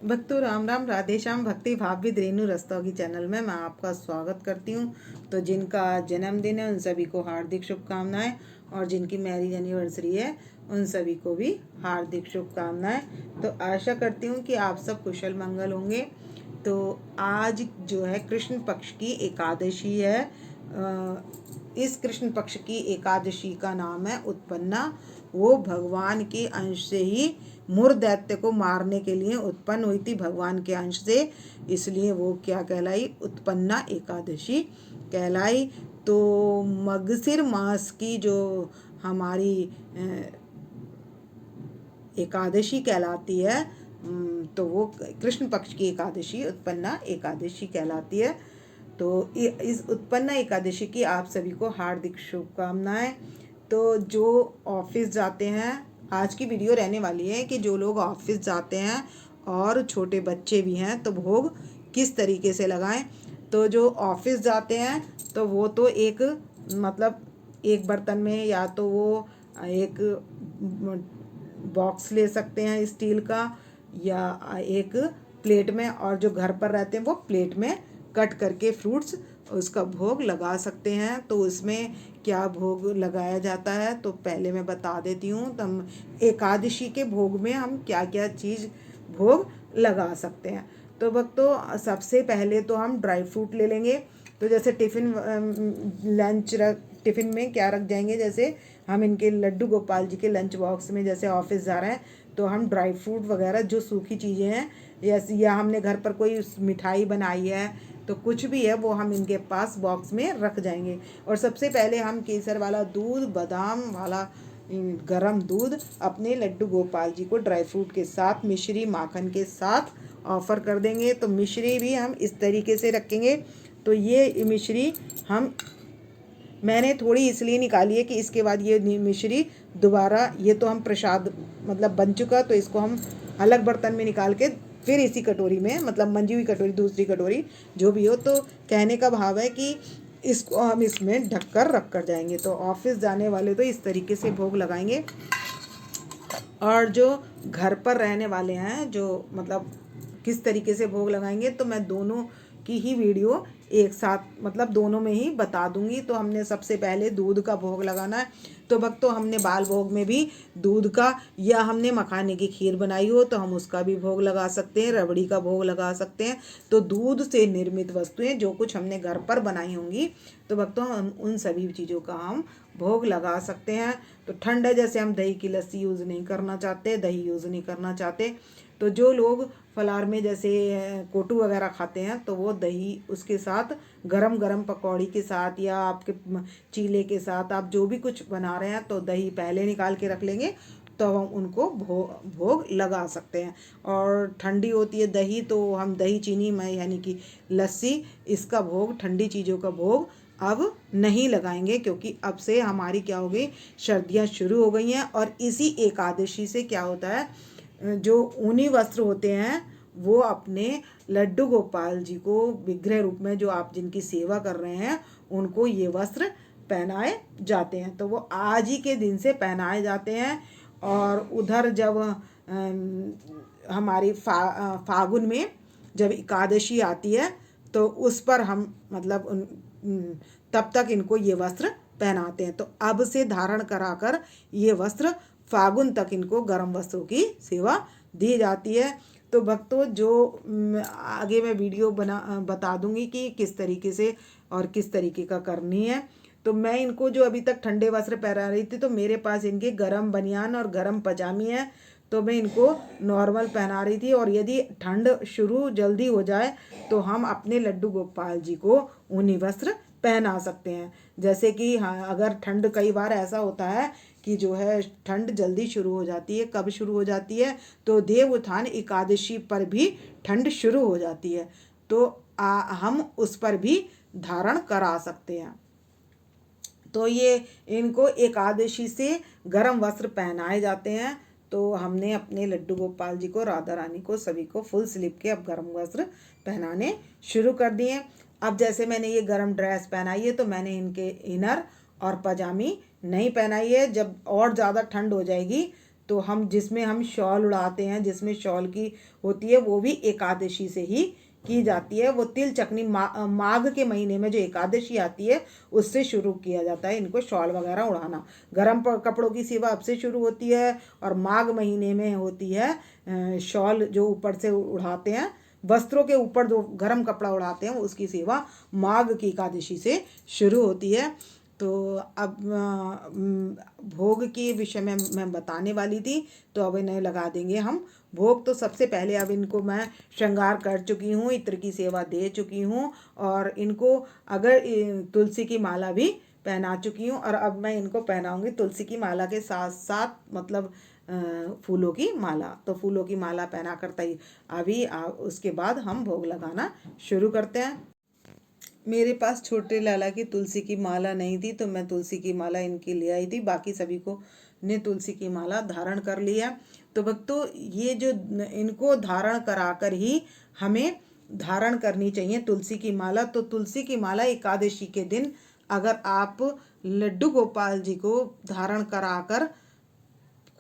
भक्तों राम राम, राधे श्याम। भक्ति भाव विद रेणु रस्तोगी चैनल में मैं आपका स्वागत करती हूँ। तो जिनका जन्मदिन है उन सभी को हार्दिक शुभकामनाएं, और जिनकी मैरिज एनिवर्सरी है उन सभी को भी हार्दिक शुभकामनाएं। तो आशा करती हूँ कि आप सब कुशल मंगल होंगे। तो आज जो है कृष्ण पक्ष की एकादशी है। इस कृष्ण पक्ष की एकादशी का नाम है उत्पन्ना। वो भगवान के अंश से ही मुर दैत्य को मारने के लिए उत्पन्न हुई थी, भगवान के अंश से। इसलिए वो क्या कहलाई? उत्पन्ना एकादशी कहलाई। तो मगसिर मास की जो हमारी एकादशी कहलाती है, तो वो कृष्ण पक्ष की एकादशी उत्पन्ना एकादशी कहलाती है। तो इस उत्पन्ना एकादशी की आप सभी को हार्दिक शुभकामनाएं। तो जो ऑफिस जाते हैं, आज की वीडियो रहने वाली है कि जो लोग ऑफिस जाते हैं और छोटे बच्चे भी हैं तो भोग किस तरीके से लगाएं। तो जो ऑफिस जाते हैं तो वो तो एक एक बर्तन में, या तो वो एक बॉक्स ले सकते हैं स्टील का, या एक प्लेट में, और जो घर पर रहते हैं वो प्लेट में कट करके फ्रूट्स उसका भोग लगा सकते हैं। तो उसमें क्या भोग लगाया जाता है तो पहले मैं बता देती हूँ। तो एकादशी के भोग में हम क्या क्या चीज़ भोग लगा सकते हैं। तो भक्तों सबसे पहले तो हम ड्राई फ्रूट ले लेंगे। तो जैसे टिफ़िन में क्या रख जाएंगे, जैसे हम इनके लड्डू गोपाल जी के लंच बॉक्स में जैसे ऑफिस जा रहे हैं तो हम ड्राई फ्रूट वगैरह जो सूखी चीज़ें हैं, या हमने घर पर कोई मिठाई बनाई है तो कुछ भी है वो हम इनके पास बॉक्स में रख जाएंगे। और सबसे पहले हम केसर वाला दूध, बादाम वाला गरम दूध अपने लड्डू गोपाल जी को ड्राई फ्रूट के साथ, मिश्री माखन के साथ ऑफ़र कर देंगे। तो मिश्री भी हम इस तरीके से रखेंगे। तो ये मिश्री मैंने थोड़ी इसलिए निकाली है कि इसके बाद ये मिश्री दोबारा, ये तो हम प्रसाद बन चुका, तो इसको हम अलग बर्तन में निकाल के फिर इसी कटोरी में, मंजी हुई कटोरी, दूसरी कटोरी जो भी हो, तो कहने का भाव है कि इसको हम इसमें ढककर रख कर जाएंगे। तो ऑफिस जाने वाले तो इस तरीके से भोग लगाएंगे, और जो घर पर रहने वाले हैं जो किस तरीके से भोग लगाएंगे, तो मैं दोनों की ही वीडियो एक साथ दोनों में ही बता दूंगी। तो हमने सबसे पहले दूध का भोग लगाना है। तो भक्तों हमने बाल भोग में भी दूध का, या हमने मखाने की खीर बनाई हो तो हम उसका भी भोग लगा सकते हैं, रबड़ी का भोग लगा सकते हैं। तो दूध से निर्मित वस्तुएं जो कुछ हमने घर पर बनाई होंगी तो भक्तों हम उन सभी चीज़ों का हम भोग लगा सकते हैं। तो ठंड है, जैसे हम दही की लस्सी यूज़ नहीं करना चाहते, दही यूज़ नहीं करना चाहते, तो जो लोग फलार में जैसे कोटू वगैरह खाते हैं तो वो दही उसके साथ गरम गरम पकौड़ी के साथ, या आपके चीले के साथ आप जो भी कुछ बना रहे हैं तो दही पहले निकाल के रख लेंगे, तो हम उनको भोग लगा सकते हैं। और ठंडी होती है दही तो हम दही चीनी में, यानी कि लस्सी, इसका भोग, ठंडी चीज़ों का भोग अब नहीं लगाएंगे, क्योंकि अब से हमारी क्या हो गई, सर्दियाँ शुरू हो गई हैं। और इसी एकादशी से क्या होता है, जो ऊनी वस्त्र होते हैं वो अपने लड्डू गोपाल जी को विग्रह रूप में, जो आप जिनकी सेवा कर रहे हैं उनको ये वस्त्र पहनाए जाते हैं। तो वो आज ही के दिन से पहनाए जाते हैं। और उधर जब हमारी फागुन में जब एकादशी आती है तो उस पर हम तब तक इनको ये वस्त्र पहनाते हैं। तो अब से धारण कराकर ये वस्त्र फागुन तक इनको गर्म वस्त्रों की सेवा दी जाती है। तो भक्तों जो आगे मैं वीडियो बता दूंगी कि किस तरीके से और किस तरीके का करनी है। तो मैं इनको जो अभी तक ठंडे वस्त्र पहना रही थी, तो मेरे पास इनके गरम बनियान और गरम पजामी है, तो मैं इनको नॉर्मल पहना रही थी। और यदि ठंड शुरू जल्दी हो जाए तो हम अपने लड्डू गोपाल जी को ऊनी वस्त्र पहना सकते हैं। जैसे कि हाँ, अगर ठंड, कई बार ऐसा होता है कि जो है ठंड जल्दी शुरू हो जाती है। कब शुरू हो जाती है, तो देव उत्थान एकादशी पर भी ठंड शुरू हो जाती है, तो हम उस पर भी धारण करा सकते हैं। तो ये इनको एकादशी से गरम वस्त्र पहनाए जाते हैं। तो हमने अपने लड्डू गोपाल जी को, राधा रानी को, सभी को फुल स्लीव के अब गरम वस्त्र पहनाने शुरू कर दिए। अब जैसे मैंने ये गरम ड्रेस पहनाई है तो मैंने इनके इनर और पजामी नहीं पहनाई है। जब और ज़्यादा ठंड हो जाएगी तो हम जिसमें हम शॉल उड़ाते हैं, जिसमें शॉल की होती है, वो भी एकादशी से ही की जाती है। वो तिल चकनी माघ के महीने में जो एकादशी आती है उससे शुरू किया जाता है इनको शॉल वगैरह उड़ाना। गर्म कपड़ों की सेवा अब से शुरू होती है और माघ महीने में होती है शॉल जो ऊपर से उड़ाते हैं, वस्त्रों के ऊपर जो गर्म कपड़ा उड़ाते हैं उसकी सेवा माघ की एकादशी से शुरू होती है। तो अब भोग के विषय में मैं बताने वाली थी, तो अब इन्हें लगा देंगे हम भोग। तो सबसे पहले अब इनको मैं श्रृंगार कर चुकी हूँ, इत्र की सेवा दे चुकी हूँ और इनको अगर तुलसी की माला भी पहना चुकी हूँ। और अब मैं इनको पहनाऊँगी तुलसी की माला के साथ साथ, मतलब फूलों की माला। तो फूलों की माला पहना करता ही अभी उसके बाद हम भोग लगाना शुरू करते हैं। मेरे पास छोटे लाला की तुलसी की माला नहीं थी, तो मैं तुलसी की माला इनकी ले आई थी। बाकी सभी को ने तुलसी की माला धारण कर लिया। तो भक्तों, ये जो इनको धारण कराकर ही हमें धारण करनी चाहिए तुलसी की माला। तो तुलसी की माला एकादशी के दिन अगर आप लड्डू गोपाल जी को धारण कराकर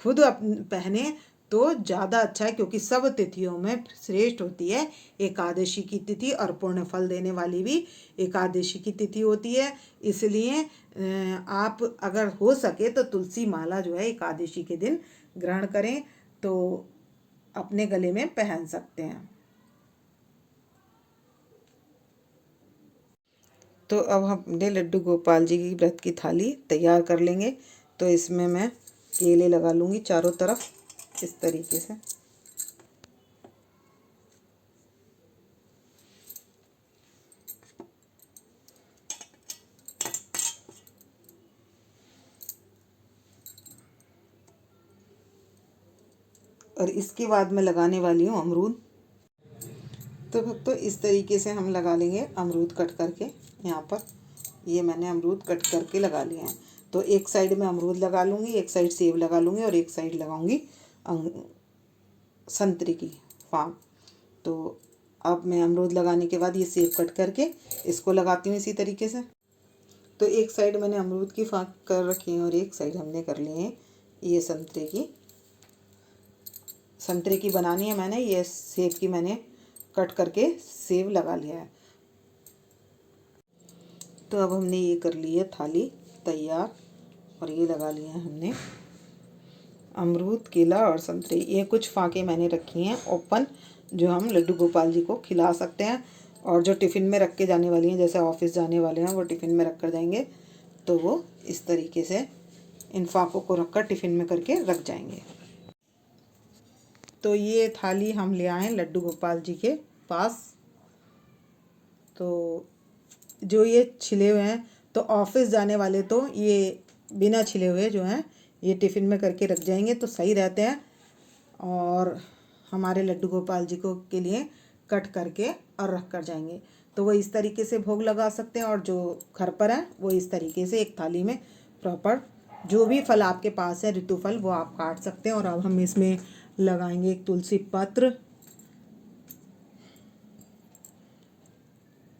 खुद पहने तो ज़्यादा अच्छा है, क्योंकि सब तिथियों में श्रेष्ठ होती है एकादशी की तिथि और पुण्य फल देने वाली भी एकादशी की तिथि होती है। इसलिए आप अगर हो सके तो तुलसी माला जो है एकादशी के दिन ग्रहण करें तो अपने गले में पहन सकते हैं। तो अब हमने लड्डू गोपाल जी की व्रत की थाली तैयार कर लेंगे। तो इसमें मैं केले लगा लूँगी चारों तरफ इस तरीके से। और इसके बाद मैं लगाने वाली हूँ अमरूद। तो भक्तों, इस तरीके से हम लगा लेंगे अमरूद कट करके। यहाँ पर ये मैंने अमरूद कट करके लगा लिए हैं। तो एक साइड में अमरूद लगा लूँगी, एक साइड सेब लगा लूँगी और एक साइड लगाऊँगी संतरे की फाम। तो अब मैं अमरूद लगाने के बाद ये सेब कट करके इसको लगाती हूँ इसी तरीके से। तो एक साइड मैंने अमरूद की फाँक कर रखी है और एक साइड हमने कर लिए हैं ये संतरे की बनानी है मैंने। ये सेब की मैंने कट करके सेब लगा लिया है। तो अब हमने ये कर ली है थाली तैयार और ये लगा लिए हैं हमने अमरूद, केला और संतरे। ये कुछ फाँके मैंने रखी हैं ओपन, जो हम लड्डू गोपाल जी को खिला सकते हैं और जो टिफ़िन में रख के जाने वाली हैं, जैसे ऑफिस जाने वाले हैं वो टिफ़िन में रख कर जाएंगे, तो वो इस तरीके से इन फाँकों को रख कर टिफ़िन में करके रख जाएंगे। तो ये थाली हम ले आए लड्डू गोपाल जी के पास। तो जो ये छिले हुए हैं, तो ऑफिस जाने वाले तो ये बिना छिले हुए जो हैं ये टिफ़िन में करके रख जाएंगे तो सही रहते हैं। और हमारे लड्डू गोपाल जी को के लिए कट करके और रख कर जाएंगे। तो वो इस तरीके से भोग लगा सकते हैं और जो घर पर है वो इस तरीके से एक थाली में प्रॉपर जो भी फल आपके पास है ऋतु फल वो आप काट सकते हैं। और अब हम इसमें लगाएंगे एक तुलसी पत्र।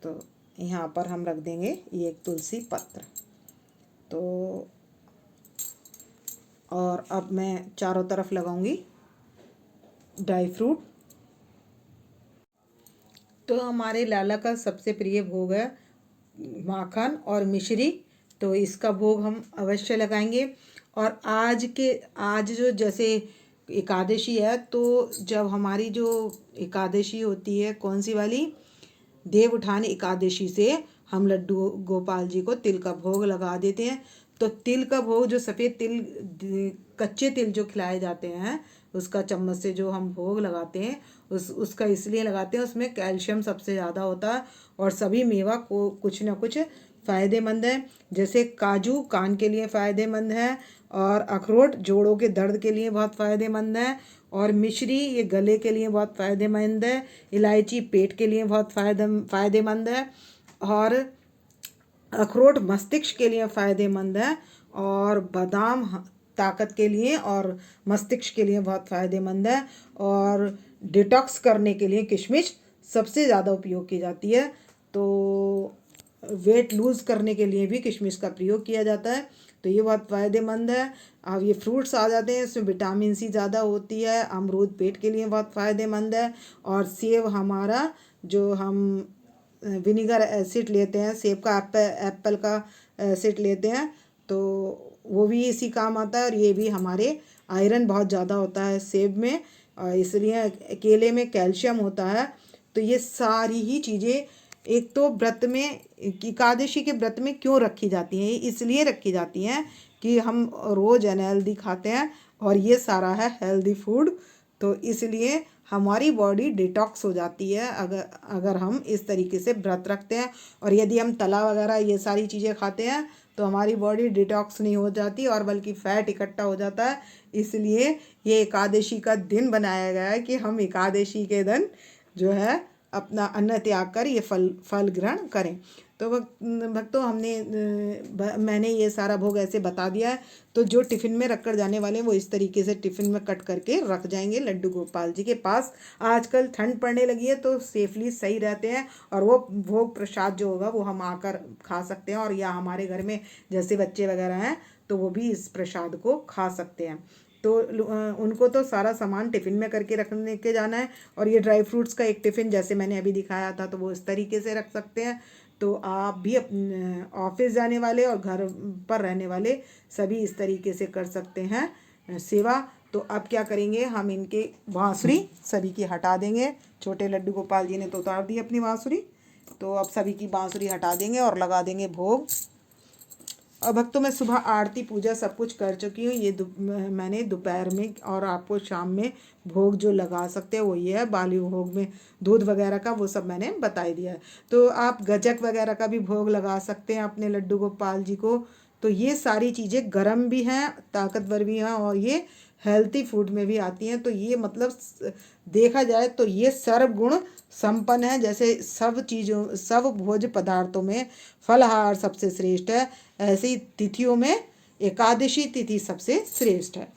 तो यहाँ पर हम रख देंगे ये एक तुलसी पत्र। तो और अब मैं चारों तरफ लगाऊंगी ड्राई फ्रूट। तो हमारे लाला का सबसे प्रिय भोग है माखन और मिश्री, तो इसका भोग हम अवश्य लगाएंगे। और आज जो जैसे एकादशी है, तो जब हमारी जो एकादशी होती है कौन सी वाली, देव उठान एकादशी से हम लड्डू गोपाल जी को तिल का भोग लगा देते हैं। तो तिल का भोग जो सफ़ेद तिल, कच्चे तिल जो खिलाए जाते हैं उसका चम्मच से जो हम भोग लगाते हैं उसका इसलिए लगाते हैं, उसमें कैल्शियम सबसे ज़्यादा होता है और सभी मेवा को कुछ ना कुछ फ़ायदेमंद है। जैसे काजू कान के लिए फ़ायदेमंद है और अखरोट जोड़ों के दर्द के लिए बहुत फ़ायदेमंद है और मिश्री ये गले के लिए बहुत फ़ायदेमंद है। इलायची पेट के लिए बहुत फ़ायदेमंद है और अखरोट मस्तिष्क के लिए फ़ायदेमंद है और बादाम ताकत के लिए और मस्तिष्क के लिए बहुत फ़ायदेमंद है। और डिटॉक्स करने के लिए किशमिश सबसे ज़्यादा उपयोग की जाती है। तो वेट लूज़ करने के लिए भी किशमिश का प्रयोग किया जाता है। तो ये बहुत फ़ायदेमंद है। अब ये फ्रूट्स आ जाते हैं, इसमें विटामिन सी ज़्यादा होती है। अमरूद पेट के लिए बहुत फ़ायदेमंद है। और सेब हमारा, जो हम विनीगर एसिड लेते हैं, सेब का एप्पल का एसिड लेते हैं, तो वो भी इसी काम आता है। और ये भी हमारे आयरन बहुत ज़्यादा होता है सेब में, और इसलिए केले में कैल्शियम होता है। तो ये सारी ही चीज़ें, एक तो व्रत में, एकादशी के व्रत में क्यों रखी जाती हैं, इसलिए रखी जाती हैं कि हम रोज़ अनहेल्दी खाते हैं और ये सारा है हेल्दी फूड। तो इसलिए हमारी बॉडी डिटॉक्स हो जाती है अगर अगर हम इस तरीके से व्रत रखते हैं। और यदि हम तला वगैरह ये सारी चीज़ें खाते हैं तो हमारी बॉडी डिटॉक्स नहीं हो जाती और बल्कि फैट इकट्ठा हो जाता है। इसलिए ये एकादशी का दिन बनाया गया है कि हम एकादशी के दिन जो है अपना अन्न त्याग कर ये फल ग्रहण करें। तो भक्तों, मैंने ये सारा भोग ऐसे बता दिया है। तो जो टिफ़िन में रख कर जाने वाले हैं वो इस तरीके से टिफ़िन में कट करके रख जाएंगे लड्डू गोपाल जी के पास। आजकल ठंड पड़ने लगी है तो सेफली सही रहते हैं, और वो भोग प्रसाद जो होगा वो हम आकर खा सकते हैं। और या हमारे घर में जैसे बच्चे वगैरह हैं तो वो भी इस प्रसाद को खा सकते हैं। तो उनको तो सारा सामान टिफ़िन में करके रखने के जाना है। और ये ड्राई फ्रूट्स का एक टिफ़िन जैसे मैंने अभी दिखाया था तो वो इस तरीके से रख सकते हैं। तो आप भी ऑफिस जाने वाले और घर पर रहने वाले सभी इस तरीके से कर सकते हैं सेवा। तो अब क्या करेंगे, हम इनके बांसुरी सभी की हटा देंगे। छोटे लड्डू गोपाल जी ने तो उतार दी अपनी बांसुरी, तो अब सभी की बांसुरी हटा देंगे और लगा देंगे भोग। और भक्तों, मैं सुबह आरती पूजा सब कुछ कर चुकी हूँ। ये मैंने दोपहर में और आपको शाम में भोग जो लगा सकते हैं वो ये है। बाली भोग में दूध वगैरह का वो सब मैंने बता ही दिया है। तो आप गजक वगैरह का भी भोग लगा सकते हैं अपने लड्डू गोपाल जी को। तो ये सारी चीज़ें गर्म भी हैं, ताकतवर भी हैं, और ये हेल्थी फूड में भी आती हैं। तो ये मतलब देखा जाए तो ये सर्वगुण संपन्न है। जैसे सब भोज्य पदार्थों में फलाहार सबसे श्रेष्ठ है, ऐसे ही तिथियों में एकादशी तिथि सबसे श्रेष्ठ है।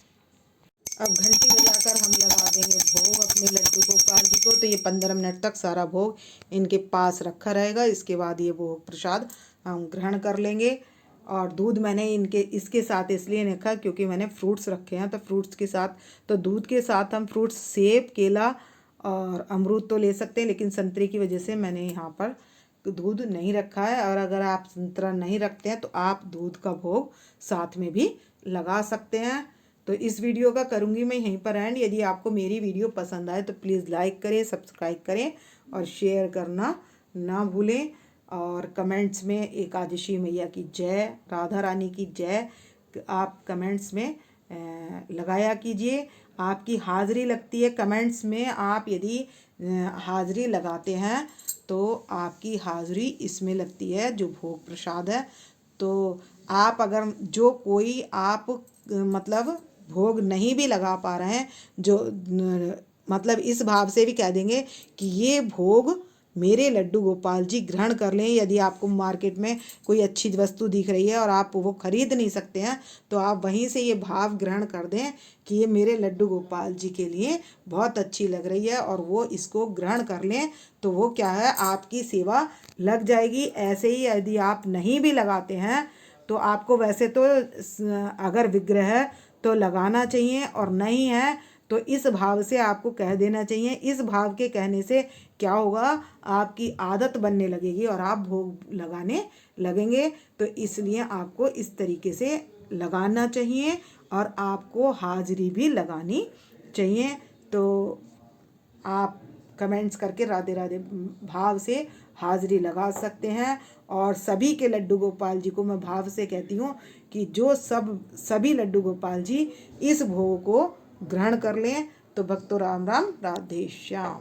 अब घंटी बजाकर हम लगा देंगे भोग अपने लड्डू गोपाल जी को। तो ये 15 मिनट तक सारा भोग इनके पास रखा रहेगा। इसके बाद ये भोग प्रसाद हम ग्रहण कर लेंगे। और दूध मैंने इसके साथ इसलिए रखा क्योंकि मैंने फ्रूट्स रखे हैं, तो फ्रूट्स के साथ, तो दूध के साथ हम फ्रूट्स सेब, केला और अमरूद तो ले सकते हैं, लेकिन संतरे की वजह से मैंने यहाँ पर दूध नहीं रखा है। और अगर आप संतरा नहीं रखते हैं तो आप दूध का भोग साथ में भी लगा सकते हैं। तो इस वीडियो का करूँगी मैं यहीं पर एंड। यदि आपको मेरी वीडियो पसंद आए तो प्लीज़ लाइक करें, सब्सक्राइब करें और शेयर करना ना भूलें। और कमेंट्स में एकादशी मैया की जय, राधा रानी की जय आप कमेंट्स में लगाया कीजिए। आपकी हाज़िरी लगती है कमेंट्स में। आप यदि हाज़िरी लगाते हैं तो आपकी हाज़िरी इसमें लगती है जो भोग प्रसाद है। तो आप अगर जो कोई आप मतलब भोग नहीं भी लगा पा रहे हैं, जो मतलब इस भाव से भी कह देंगे कि ये भोग मेरे लड्डू गोपाल जी ग्रहण कर लें। यदि आपको मार्केट में कोई अच्छी वस्तु दिख रही है और आप वो खरीद नहीं सकते हैं तो आप वहीं से ये भाव ग्रहण कर दें कि ये मेरे लड्डू गोपाल जी के लिए बहुत अच्छी लग रही है और वो इसको ग्रहण कर लें। तो वो क्या है, आपकी सेवा लग जाएगी। ऐसे ही यदि आप नहीं भी लगाते हैं तो आपको वैसे तो अगर विग्रह है तो लगाना चाहिए, और नहीं है तो इस भाव से आपको कह देना चाहिए। इस भाव के कहने से क्या होगा, आपकी आदत बनने लगेगी और आप भोग लगाने लगेंगे। तो इसलिए आपको इस तरीके से लगाना चाहिए और आपको हाजिरी भी लगानी चाहिए। तो आप कमेंट्स करके राधे राधे भाव से हाजिरी लगा सकते हैं। और सभी के लड्डू गोपाल जी को मैं भाव से कहती हूँ कि जो सभी लड्डू गोपाल जी इस भोग को ग्रहण कर लें। तो भक्तों, राम राम, राधे श्याम।